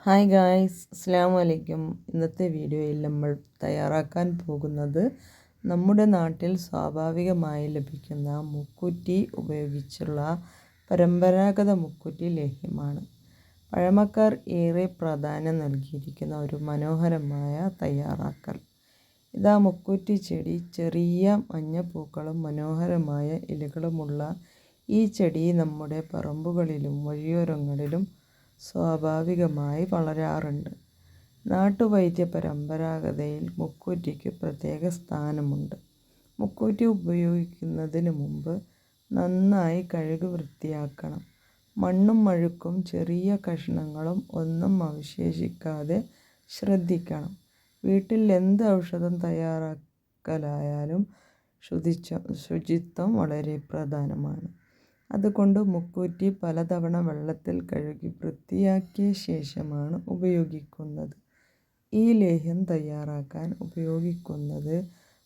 Hi guys, അസ്സലാമു അലൈക്കും. ഇന്നത്തെ വീഡിയോയിൽ നമ്മൾ തയ്യാറാക്കാൻ പോകുന്നത് നമ്മുടെ നാട്ടിൽ സ്വാഭാവികമായി ലഭിക്കുന്ന മുക്കുറ്റി ഉപയോഗിച്ചുള്ള പരമ്പരാഗത മുക്കുറ്റി ലേഹ്യമാണ്. പഴമക്കാർ ഏറെ പ്രാധാന്യം നൽകിയിരിക്കുന്ന ഒരു മനോഹരമായ തയ്യാറാക്കൽ. ഇതാ മുക്കുറ്റി ചെടി. ചെറിയ മഞ്ഞപ്പൂക്കളും മനോഹരമായ ഇലകളുമുള്ള ഈ ചെടി നമ്മുടെ പറമ്പുകളിലും വഴിയോരങ്ങളിലും സ്വാഭാവികമായി വളരാറുണ്ട്. നാട്ടുവൈദ്യ പരമ്പരാഗതയിൽ മുക്കൂറ്റിക്ക് പ്രത്യേക സ്ഥാനമുണ്ട്. മുക്കൂറ്റി ഉപയോഗിക്കുന്നതിന് മുമ്പ് നന്നായി കഴുകി വൃത്തിയാക്കണം. മണ്ണും അഴുക്കും ചെറിയ കഷ്ണങ്ങളും ഒന്നും അവശേഷിക്കാതെ ശ്രദ്ധിക്കണം. വീട്ടിൽ എന്ത് ഔഷധം തയ്യാറാക്കലായാലും ശുചിത്വം വളരെ പ്രധാനമാണ്. അതുകൊണ്ട് മുക്കൂറ്റി പലതവണ വെള്ളത്തിൽ കഴുകി വൃത്തിയാക്കിയ ശേഷമാണ് ഉപയോഗിക്കുന്നത്. ഈ ലേഹ്യം തയ്യാറാക്കാൻ ഉപയോഗിക്കുന്നത്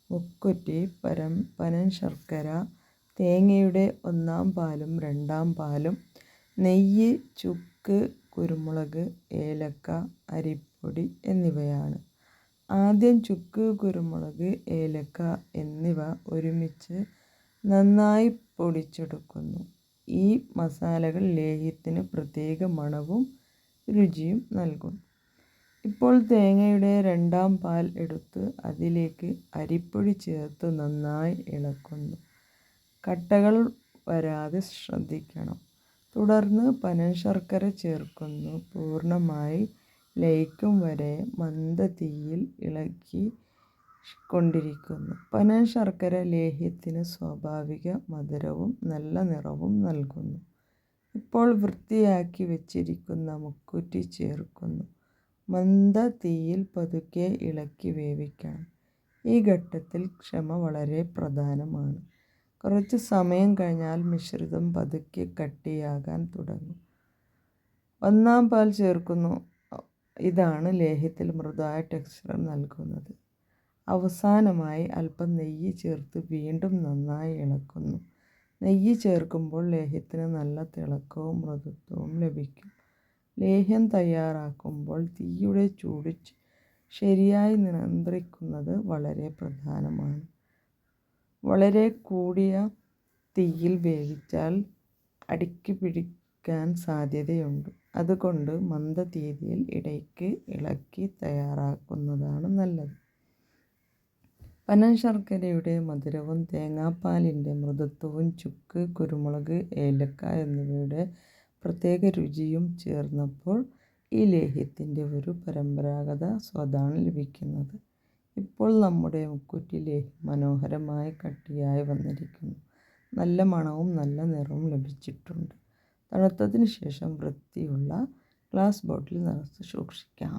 മുക്കുറ്റി, പനം ശർക്കര, തേങ്ങയുടെ 1/4 പാലും 2/2 പാലും, നെയ്യ്, ചുക്ക്, കുരുമുളക്, ഏലക്ക, അരിപ്പൊടി എന്നിവയാണ്. ആദ്യം ചുക്ക്, കുരുമുളക്, ഏലക്ക എന്നിവ ഒരുമിച്ച് നന്നായി പൊടിച്ചെടുക്കുന്നു. ഈ മസാലകൾ ലേഹ്യത്തിന് പ്രത്യേക മണവും രുചിയും നൽകുന്നു. ഇപ്പോൾ തേങ്ങയുടെ 2/2 പാൽ എടുത്ത് അതിലേക്ക് അരിപ്പൊടി ചേർത്ത് നന്നായി ഇളക്കുന്നു. കട്ടകൾ വരാതെ ശ്രദ്ധിക്കണം. തുടർന്ന് പനശർക്കര ചേർക്കുന്നു. പൂർണ്ണമായി ലയിക്കും വരെ മന്ദതീയിൽ ഇളക്കി കൊണ്ടിരിക്കുന്നു. പനശർക്കര ലേഹ്യത്തിന് സ്വാഭാവിക മധുരവും നല്ല നിറവും നൽകുന്നു. ഇപ്പോൾ വൃത്തിയാക്കി വെച്ചിരിക്കുന്ന മുക്കുറ്റി ചേർക്കുന്നു. മന്ദതീയിൽ പതുക്കെ ഇളക്കി വേവിക്കണം. ഈ ഘട്ടത്തിൽ ക്ഷമ വളരെ പ്രധാനമാണ്. കുറച്ച് സമയം കഴിഞ്ഞാൽ മിശ്രിതം പതുക്കെ കട്ടിയാകാൻ തുടങ്ങും. 1/4 പാൽ ചേർക്കുന്നു. ഇതാണ് ലേഹ്യത്തിൽ മൃദുവായ ടെക്സ്ചർ നൽകുന്നത്. അവസാനമായി അല്പം നെയ്യ് ചേർത്ത് വീണ്ടും നന്നായി ഇളക്കുന്നു. നെയ്യ് ചേർക്കുമ്പോൾ ലേഹ്യത്തിന് നല്ല തിളക്കവും മൃദുത്വവും ലഭിക്കും. ലേഹ്യം തയ്യാറാക്കുമ്പോൾ തീയുടെ ചൂട് ശരിയായി നിയന്ത്രിക്കുന്നത് വളരെ പ്രധാനമാണ്. വളരെ കൂടിയ തീയിൽ വേവിച്ചാൽ അടിക്ക് സാധ്യതയുണ്ട്. അതുകൊണ്ട് മന്ദതീയിൽ ഇടയ്ക്ക് ഇളക്കി തയ്യാറാക്കുന്നതാണ് നല്ലത്. പനശർക്കരയുടെ മധുരവും തേങ്ങാപ്പാലിൻ്റെ മൃദുത്വവും ചുക്ക്, കുരുമുളക്, ഏലക്ക എന്നിവയുടെ പ്രത്യേക രുചിയും ചേർന്നപ്പോൾ ഈ ലേഹ്യത്തിൻ്റെ ഒരു പരമ്പരാഗത സ്വാദാണ് ലഭിക്കുന്നത്. ഇപ്പോൾ നമ്മുടെ മുക്കുറ്റി ലേഹ്യം മനോഹരമായി കട്ടിയായി വന്നിരിക്കുന്നു. നല്ല മണവും നല്ല നിറവും ലഭിച്ചിട്ടുണ്ട്. തണുത്തതിന് ശേഷം വൃത്തിയുള്ള ഗ്ലാസ് ബോട്ടിൽ നിറച്ച് സൂക്ഷിക്കാം.